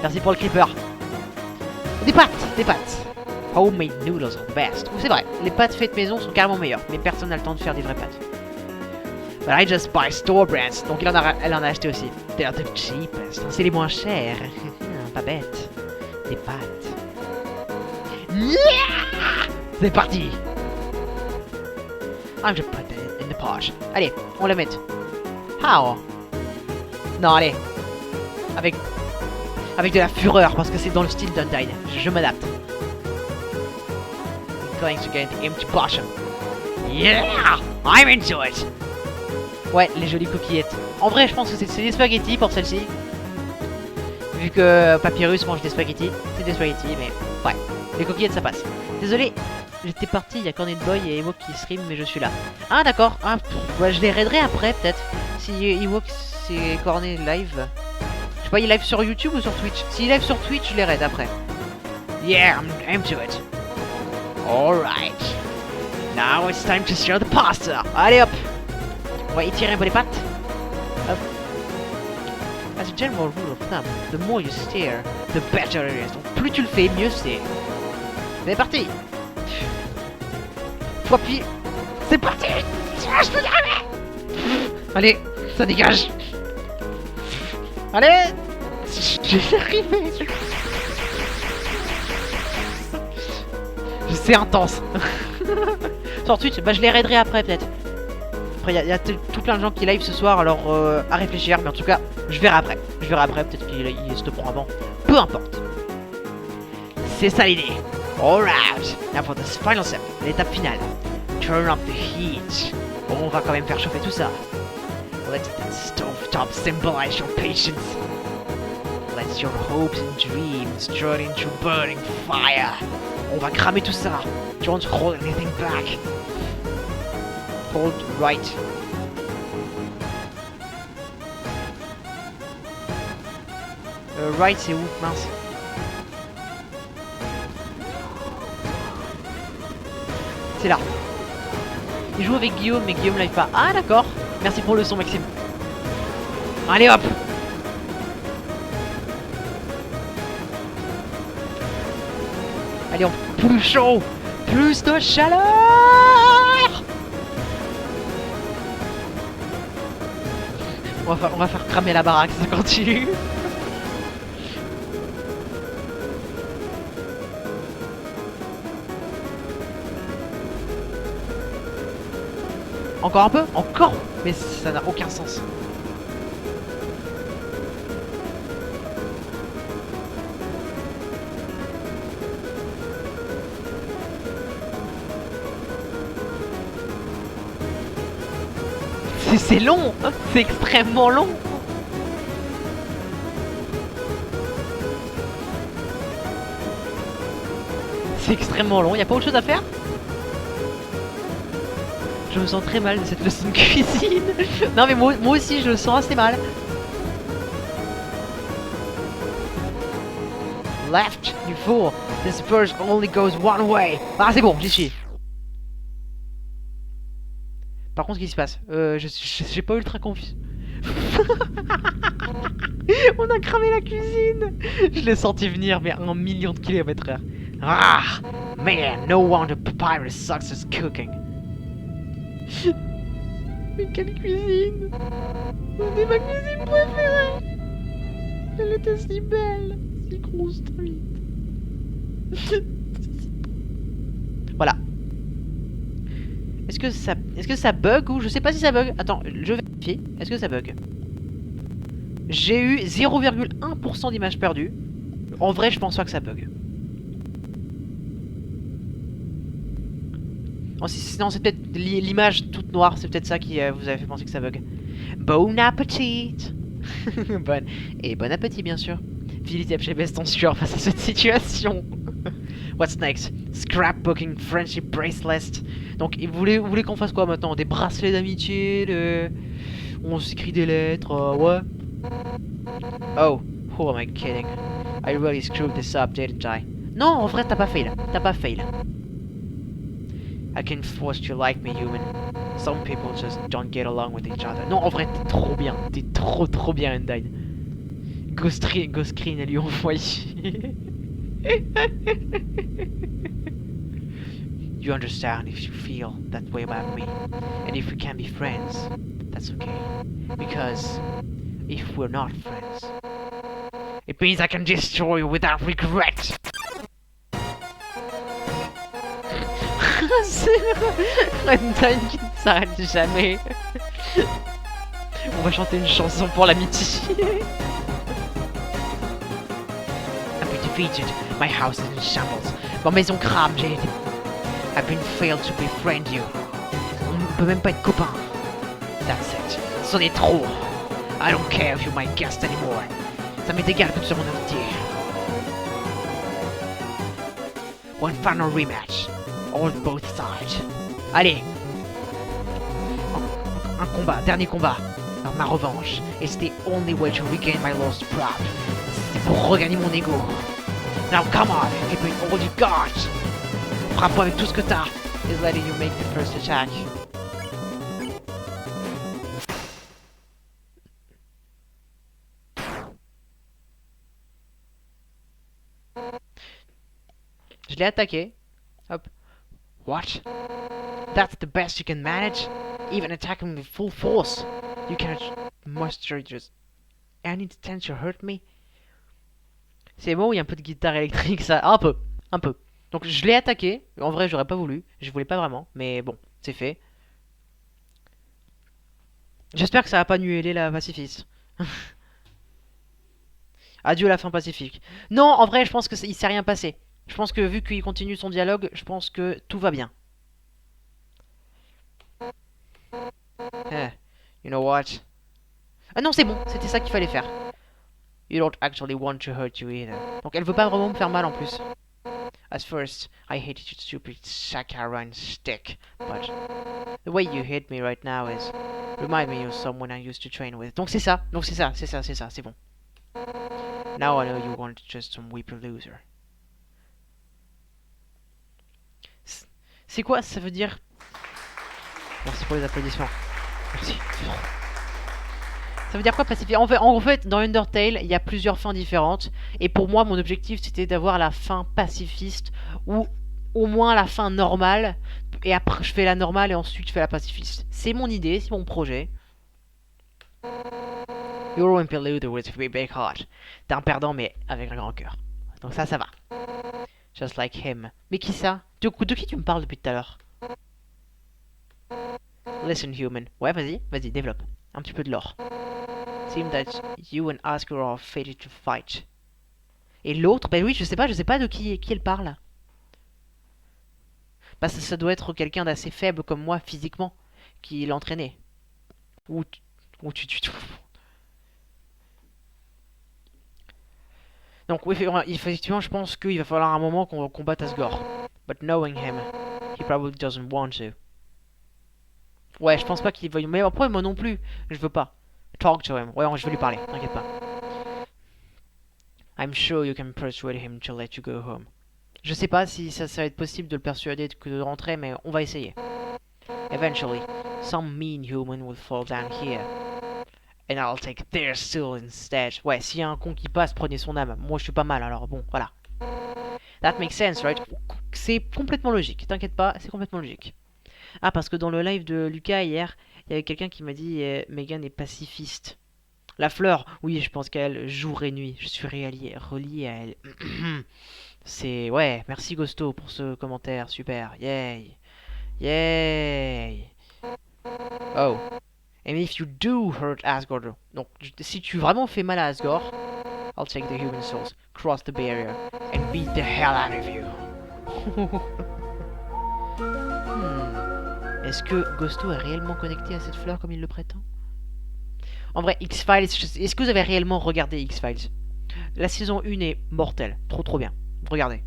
Merci pour le creeper. Des pâtes, des pâtes. Homemade noodles are the best. C'est vrai, les pâtes faites maison sont carrément meilleures, mais personne n'a le temps de faire des vraies pâtes. But I just buy store brands. Donc elle en a acheté aussi. They're the cheapest. C'est les moins chers. Pas bête. Des pâtes. Yeah! C'est parti. I'm just put it in the pot. Allez, on la met. How? Non, allez. Avec de la fureur, parce que c'est dans le style d'Undyne. Je m'adapte. Going to get the empty potion. Yeah! I'm into it! Ouais, les jolies coquillettes. En vrai, je pense que c'est des spaghettis pour celle-ci. Vu que Papyrus mange des spaghettis. C'est des spaghettis, mais ouais. Les coquillettes, ça passe. Désolé, j'étais parti, il y a Cornet Boy et Ewok qui stream, mais je suis là. Ah, d'accord. Ah, ouais, je les raiderai après, peut-être. Si Ewok, c'est Cornet live. Je sais pas, il live sur YouTube ou sur Twitch? S'il live sur Twitch, je les raid après. Yeah, I'm into it. Alright. Now it's time to stir the pasta. Allez hop. On va étirer un peu les pâtes. Hop. As a general rule of thumb, the more you stir, the better it is. Donc plus tu le fais, mieux c'est. C'est parti. Faut appuyer. C'est parti. Je peux y arriver. Allez, ça dégage. Allez. Je vais y arriver. C'est intense. Sur Twitch, bah je les raiderai après peut-être. Après il y a tout plein de gens qui live ce soir, alors à réfléchir, mais en tout cas je verrai après. Je verrai après, peut-être qu'il se te prend avant. Peu importe. C'est ça l'idée. Alright, now for the final step, l'étape finale. Turn up the heat. Bon, on va quand même faire chauffer tout ça. Let the stove top symbolize your patience. Let your hopes and dreams turn into burning fire. On va cramer tout ça. Don't hold anything back. Hold right. Right, c'est où? Mince. C'est là. Il joue avec Guillaume, mais Guillaume live pas. Ah d'accord. Merci pour le son, Maxime. Allez hop. Allez, on plus chaud. Plus de chaleur. On va faire cramer la baraque si ça continue. Encore un peu? Encore? Mais ça n'a aucun sens. C'est long, hein, c'est extrêmement long. C'est extrêmement long, y a pas autre chose à faire? Je me sens très mal de cette leçon de cuisine. Non mais moi aussi je le sens assez mal. Left, you fool. This verse only goes one way. Ah c'est bon, j'y suis. Par contre, qu'est-ce qui se passe? J'ai pas ultra confiance. On a cramé la cuisine. Je l'ai senti venir, mais à 1 million de kilomètres/heure. Ah, man, no wonder Papyrus sucks at cooking. Mais quelle cuisine! C'était ma cuisine préférée! Elle était si belle, si construite. Voilà. Est-ce que ça bug ou je sais pas si ça bug. Attends, je vais vérifier. Est-ce que ça bug? J'ai eu 0,1% d'images perdues. En vrai, je pense pas que ça bug. Oh, sinon, c'est peut-être l'image toute noire. C'est peut-être ça qui vous avait fait penser que ça bug. Bon appétit. Bon appétit, bien sûr. Philippe baisse ton sueur face à cette situation. What's next? Scrapbooking, friendship bracelet. Donc, vous voulez qu'on fasse quoi maintenant? Des bracelets d'amitié, on s'écrit des lettres, ouais. Oh, who am I kidding? I really screwed this up, didn't I? Non, en vrai, t'as pas fail. T'as pas fail. I can force you like me, human. Some people just don't get along with each other. Non, en vrai, t'es trop bien. T'es trop bien, Undyne. Ghost Screen, elle lui envoie. You understand if you feel that way about me. And if we can be friends, that's okay. Because if we're not friends, it means I can destroy you without regret. Undyne qui ne s'arrête jamais. On va chanter une chanson pour l'amitié. I've been defeated. My house is in shambles. Ma maison crame, I've been failed to befriend you. On ne peut même pas être copains. That's it. C'en est trop. I don't care if you're my guest anymore. Ça m'est égal que tu sois mon invité. One final rematch. On both sides. Allez. Un combat, dernier combat. Alors, ma revanche. It's the only way to regain my lost pride. C'est pour regagner mon ego. Now come on, give me all you got. Frappe-moi avec tout ce que t'as. Is letting you make the first attack. Je l'ai attaqué. Hop. What? That's the best you can manage? Even attacking with full force? You cannot muster just any intent to hurt me? C'est bon, il y a un peu de guitare électrique, ça. Un peu. Donc je l'ai attaqué. En vrai, j'aurais pas voulu. Je voulais pas vraiment. Mais bon, c'est fait. J'espère que ça va pas annuler la pacifiste. Adieu la fin pacifique. Non, en vrai, je pense que il s'est rien passé. Je pense que vu qu'il continue son dialogue, je pense que tout va bien. You know what? Ah non, c'est bon. C'était ça qu'il fallait faire. You don't actually want to hurt you either. Donc elle veut pas vraiment me faire mal en plus. At first, I hated your stupid saccharine stick, but the way you hit me right now is remind me of someone I used to train with. Donc c'est ça, c'est bon. Now I know you want just some weepy loser. C'est quoi? Ça veut dire... Merci pour les applaudissements. Merci. Ça veut dire quoi pacifiste? En fait, dans Undertale, il y a plusieurs fins différentes. Et pour moi, mon objectif, c'était d'avoir la fin pacifiste. Ou au moins la fin normale. Et après, je fais la normale et ensuite je fais la pacifiste. C'est mon idée, c'est mon projet. You're wimpy loser with a big heart. T'es un perdant, mais avec un grand cœur. Donc ça va. Just like him. Mais qui ça? De qui tu me parles depuis tout à l'heure? Listen, human. Ouais, vas-y, développe. Un petit peu de lore. Seems that you and Oscar are fated to fight. Et l'autre, ben oui, je sais pas de qui elle parle. Bah ça doit être quelqu'un d'assez faible comme moi physiquement qui l'entraînait. Ou, ou tu. Donc oui, effectivement, je pense qu'il va falloir un moment qu'on combatte Asgore. But knowing him, he probably doesn't want to. Ouais, je pense pas qu'il veuille. Mais après, moi non plus, je veux pas. Talk to him. Ouais, je vais lui parler, t'inquiète pas. I'm sure you can persuade him to let you go home. Je sais pas si ça va être possible de le persuader de rentrer, mais on va essayer. Eventually, some mean human will fall down here. And I'll take their soul instead. Ouais, s'il y a un con qui passe, prenez son âme. Moi, je suis pas mal, alors bon, voilà. That makes sense, right? C'est complètement logique. T'inquiète pas, c'est complètement logique. Ah, parce que dans le live de Lucas hier, il y avait quelqu'un qui m'a dit Megan est pacifiste. La fleur, oui, je pense qu'elle jour et nuit. Je suis relié à elle. C'est... Ouais, merci Ghosto pour ce commentaire, super. Yay. Yay. Oh. And if you do hurt Asgore, donc si tu vraiment fais mal à Asgore, I'll take the human souls, cross the barrier, and beat the hell out of you. Est-ce que Ghosto est réellement connecté à cette fleur comme il le prétend? En vrai, X-Files, est-ce que vous avez réellement regardé X-Files? La saison 1 est mortelle, trop bien. Regardez.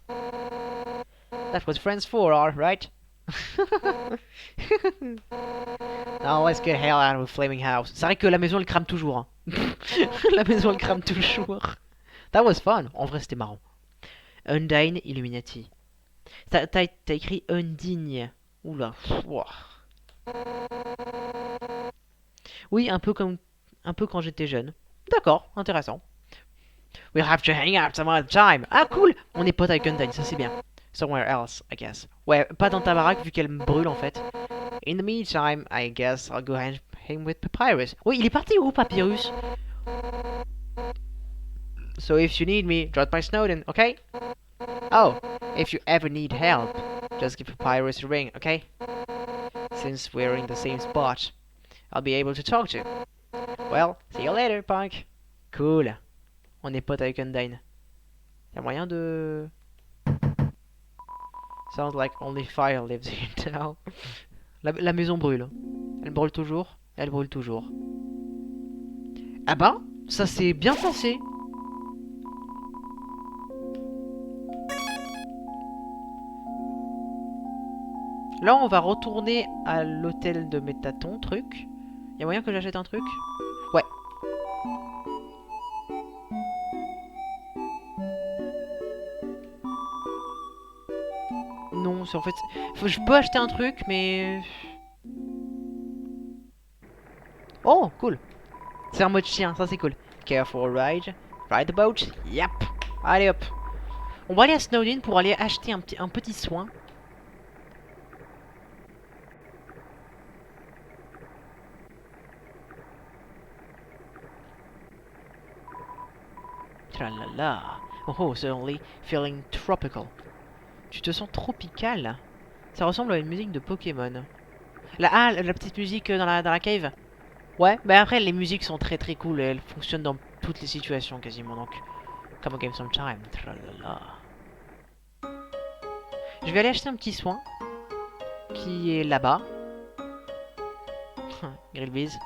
That was Friends 4, right? Now let's get hell out of Flaming House. C'est vrai que la maison elle crame toujours. Hein. La maison elle crame toujours. That was fun. En vrai c'était marrant. Undyne Illuminati. T'as écrit Undigne. Oula. Wow. Oui, un peu quand j'étais jeune. D'accord, intéressant. We'll have to hang out some other time. Ah cool. On est potes avec Undyne, ça c'est bien. Somewhere else, I guess. Ouais, pas dans ta baraque vu qu'elle me brûle en fait. In the meantime, I guess I'll go hang with Papyrus. Oui, il est parti où, Papyrus? So if you need me, drop by Snowden, okay? Oh, if you ever need help, just give Papyrus a ring, okay? Since we're in the same spot, I'll be able to talk to you. Well, see you later, punk. Cool. On est potes avec Undyne. Y'a moyen de... Sounds like only fire lives here now. La maison brûle. Elle brûle toujours. Elle brûle toujours. Ah bah, ça s'est bien passé. Là, on va retourner à l'hôtel de Métaton, truc. Y'a moyen que j'achète un truc? Ouais. Non, c'est en fait... je peux acheter un truc, mais... Oh, cool. C'est un mode chien, ça c'est cool. Careful ride. Ride the boat. Yep. Allez hop. On va aller à Snowden pour aller acheter un petit soin. Tralala. Oh, certainly feeling tropical. Tu te sens tropical? Ça ressemble à une musique de Pokémon. La petite musique dans la cave? Ouais, bah après les musiques sont très cool et elles fonctionnent dans toutes les situations quasiment donc. Come on, game some time. Tralala. Je vais aller acheter un petit soin qui est là-bas. Grillbiz.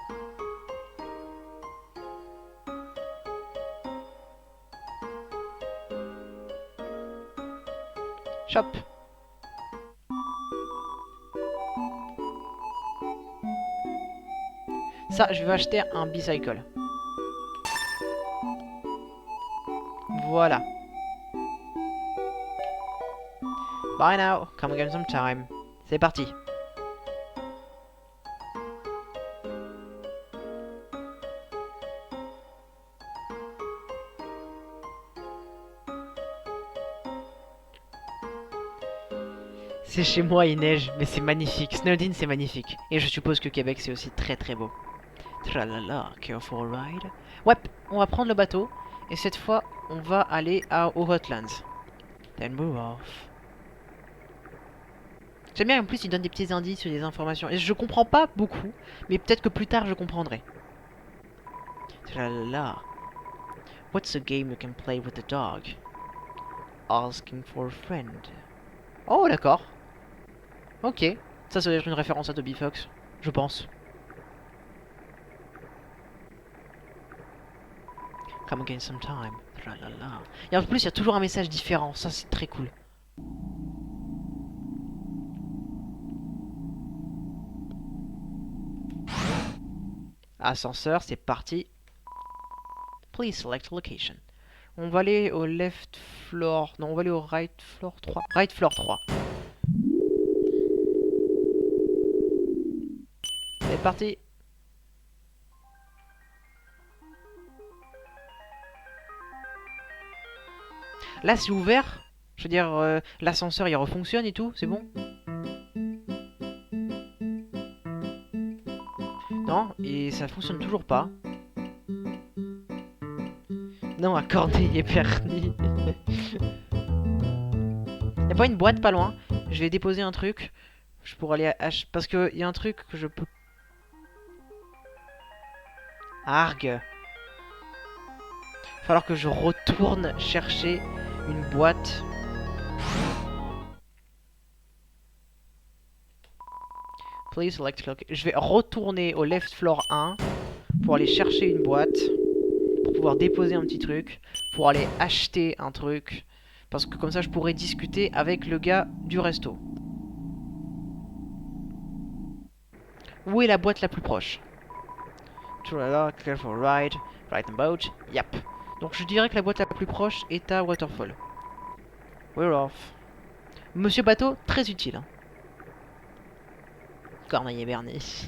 Shop. Ça, je vais acheter un bicycle. Voilà. Bye now. Come again sometime. C'est parti. C'est chez moi, il neige, mais c'est magnifique. Snowdin, c'est magnifique. Et je suppose que Québec, c'est aussi très très beau. Tralala, careful ride. Ouais, on va prendre le bateau. Et cette fois, on va aller aux Hotlands. Then move off. J'aime bien, en plus, il donne des petits indices sur des informations. Et je comprends pas beaucoup, mais peut-être que plus tard, je comprendrai. Tralala. What's a game you can play with the dog? Asking for a friend. Oh, d'accord. Ok. Ça doit être une référence à Toby Fox, je pense. Come again sometime. Tralala. Et en plus, il y a toujours un message différent. Ça, c'est très cool. Ascenseur, c'est parti. Please select location. On va aller au left floor. Non, on va aller au right floor 3. Right floor 3. C'est parti. Là, c'est ouvert. Je veux dire, l'ascenseur, il refonctionne et tout. C'est bon? Non, et ça fonctionne toujours pas. Non, à Corneille et Perny. Y'a pas une boîte pas loin? Je vais déposer un truc. Je pourrais aller à H... Parce que y a un truc que je peux... Argue. Falloir que je retourne chercher une boîte. Please select location. Je vais retourner au left floor 1 pour aller chercher une boîte. Pour pouvoir déposer un petit truc. Pour aller acheter un truc. Parce que comme ça je pourrais discuter avec le gars du resto. Où est la boîte la plus proche? Careful ride. Right on boat. Yep. Donc je dirais que la boîte la plus proche est à Waterfall. We're off. Monsieur Bateau, très utile. Hein. Corneille et Bernie.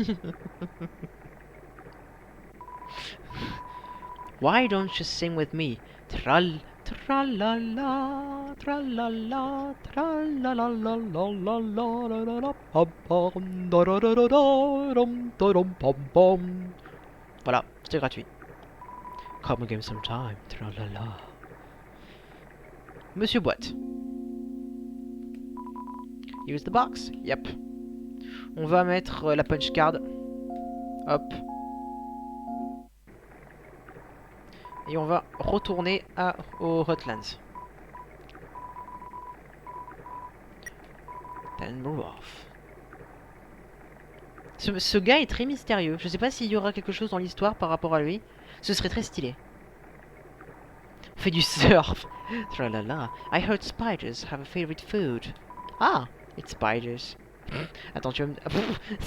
Why don't you sing with me? Tral, tralala, tralala, tralala, voilà, c'était gratuit. Come again sometime, tralala. Monsieur Boîte. Use the box. Yep. On va mettre la punch card. Hop. Et on va retourner aux Hotlands. Then move off. Ce gars est très mystérieux. Je sais pas s'il y aura quelque chose dans l'histoire par rapport à lui. Ce serait très stylé. On fait du surf. Tralala. I heard spiders have a favorite food. Ah, it's spiders. Attends, tu vas me...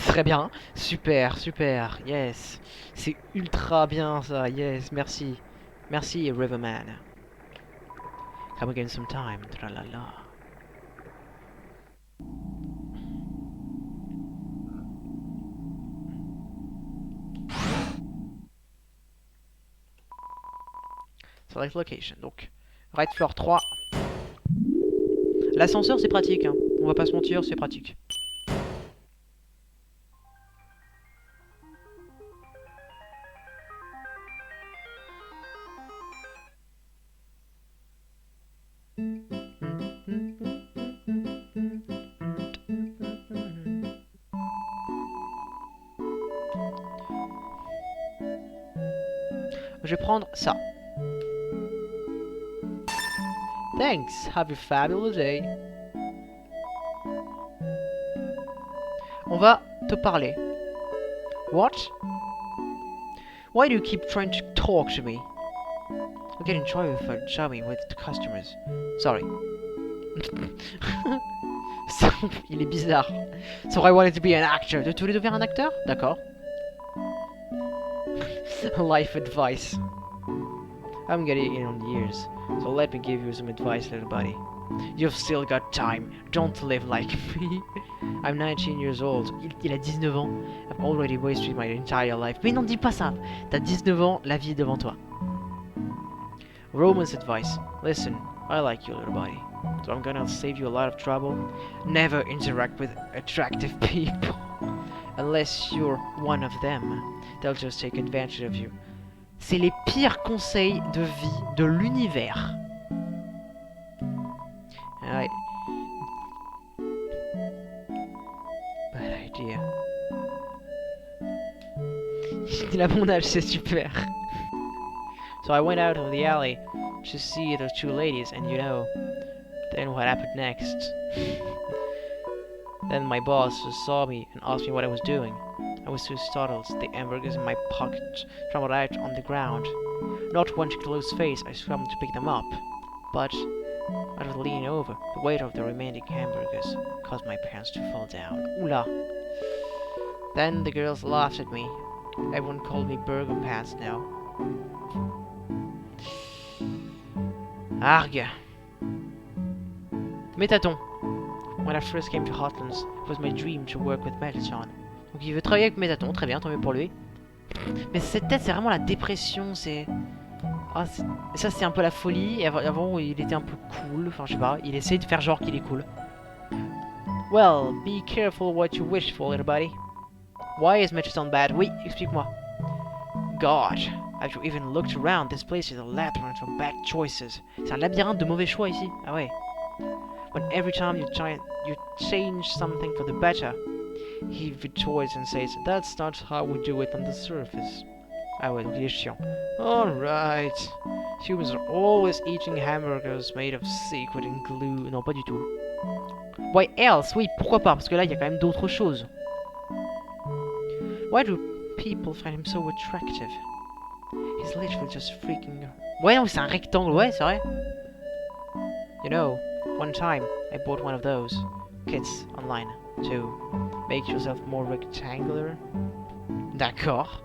Très bien. Super, super. Yes. C'est ultra bien ça. Yes, merci. Merci, Riverman. Come again sometime. Tralala. Select location. Donc, right floor 3. L'ascenseur, c'est pratique. Hein. On va pas se mentir, c'est pratique. Je vais prendre ça. Thanks, have a fabulous day. On va te parler. What? Why do you keep trying to talk to me? I'll get in trouble for shouting with the customers. Sorry. Il est bizarre. So I wanted to be an actor. Tu voulais devenir un acteur? D'accord. Life advice. I'm getting in on years, so let me give you some advice, little buddy. You've still got time. Don't live like me. I'm 19 years old. Il a 19 ans. I've already wasted my entire life. Mais non, dis pas ça. T'as 19 ans, la vie est devant toi. Romance advice. Listen, I like you, little buddy. So I'm gonna save you a lot of trouble. Never interact with attractive people. Unless you're one of them. They'll just take advantage of you. C'est les pires conseils de vie de l'univers. Alright. Bad idea. Il a mon âge, c'est super. So I went out of the alley to see those two ladies, and you know, then what happened next? Then my boss saw me and asked me what I was doing. I was so startled, the hamburgers in my pocket crumbled out on the ground. Not wanting to lose face, I swam to pick them up, but I was leaning over. The weight of the remaining hamburgers caused my pants to fall down. Oula! Then the girls laughed at me. Everyone called me Burger Pants now. Arg! Métaton. When I first came to Hotlands, it was my dream to work with Mettaton. Donc il veut travailler avec Métaton, très bien, tant mieux pour lui. Mais cette tête, c'est vraiment la dépression, c'est... Ah, ça c'est un peu la folie, et avant il était un peu cool, enfin je sais pas, il essaye de faire genre qu'il est cool. Well, be careful what you wish for, little buddy. Why is Mettaton bad? Oui, explique-moi. God, have you even looked around? This place is a labyrinth of bad choices. C'est un labyrinthe de mauvais choix ici. Ah ouais. When every time you change something for the better, he retorts and says, that's not how we do it on the surface. Ah ouais, donc il est chiant. Alright. Humans are always eating hamburgers made of secret and glue. Non, pas du tout. Why else? Oui, pourquoi pas? Parce que là, il y a quand même d'autres choses. Why do people find him so attractive? He's literally just freaking... Ouais, non, c'est un rectangle, ouais, c'est vrai. You know, one time, I bought one of those kits online to make yourself more rectangular. D'accord.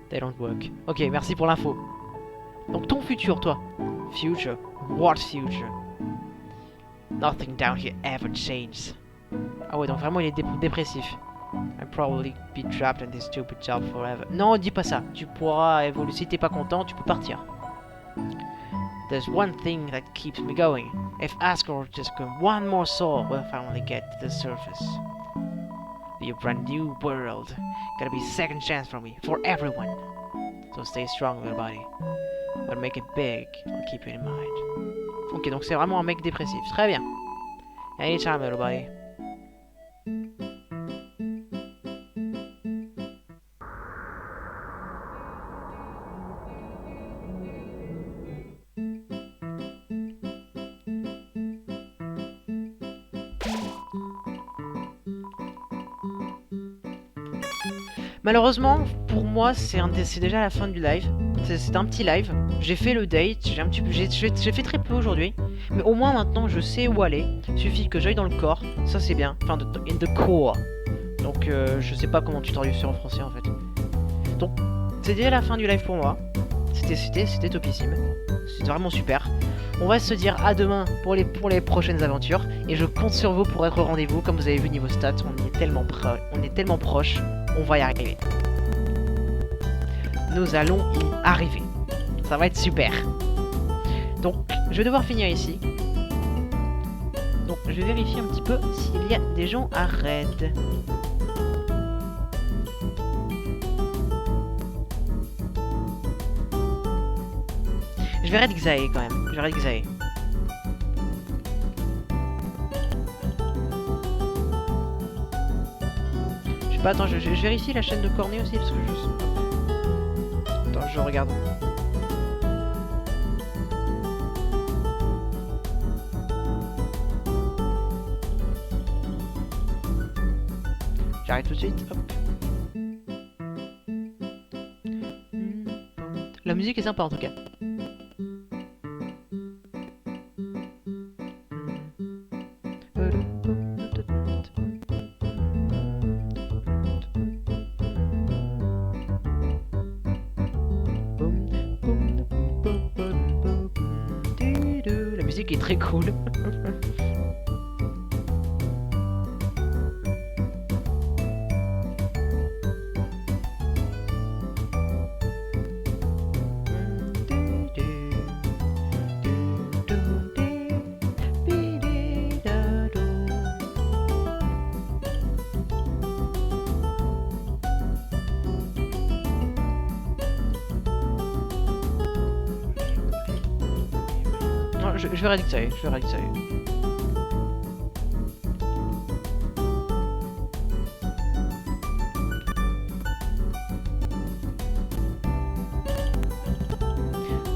They don't work. Ok, merci pour l'info. Donc ton futur, toi. Future? What future? Nothing down here ever changes. Ah ouais, donc vraiment il est dépressif. I'll probably be trapped in this stupid job forever. Non, dis pas ça. Tu pourras évoluer. Si t'es pas content, tu peux partir. There's one thing that keeps me going. If Asgore just got one more soul, we'll finally get to the surface. Be a brand new world. Gotta be a second chance for me, for everyone. So stay strong, little buddy. But make it big, I'll keep you in mind. Ok, donc c'est vraiment un mec dépressif. Très bien. Anytime, little buddy. Malheureusement, pour moi, c'est déjà la fin du live. C'est un petit live. J'ai fait le date, j'ai fait très peu aujourd'hui. Mais au moins maintenant, je sais où aller. Il suffit que j'aille dans le corps. Ça, c'est bien. Enfin, in the core. Donc, je sais pas comment tu traduis ça en français, en fait. Donc, c'est déjà la fin du live pour moi. C'était topissime. C'était vraiment super. On va se dire à demain pour les prochaines aventures. Et je compte sur vous pour être au rendez-vous. Comme vous avez vu niveau stats, on est tellement proche. On va y arriver. Nous allons y arriver. Ça va être super. Donc, je vais devoir finir ici. Donc, je vais vérifier un petit peu s'il y a des gens à raid. Je vais raid Xae quand même. Je vais raid Xae. Je sais pas, attends, je vérifie la chaîne de Cornet aussi parce que je... Attends, je regarde. J'arrête tout de suite, hop. La musique est sympa en tout cas. La musique est très cool. je verrai que ça y est, je verrai que ça y est.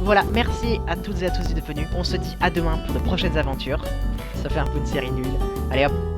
Voilà, merci à toutes et à tous d'être venus. On se dit à demain pour de prochaines aventures. Ça fait un peu une série nulle. Allez hop.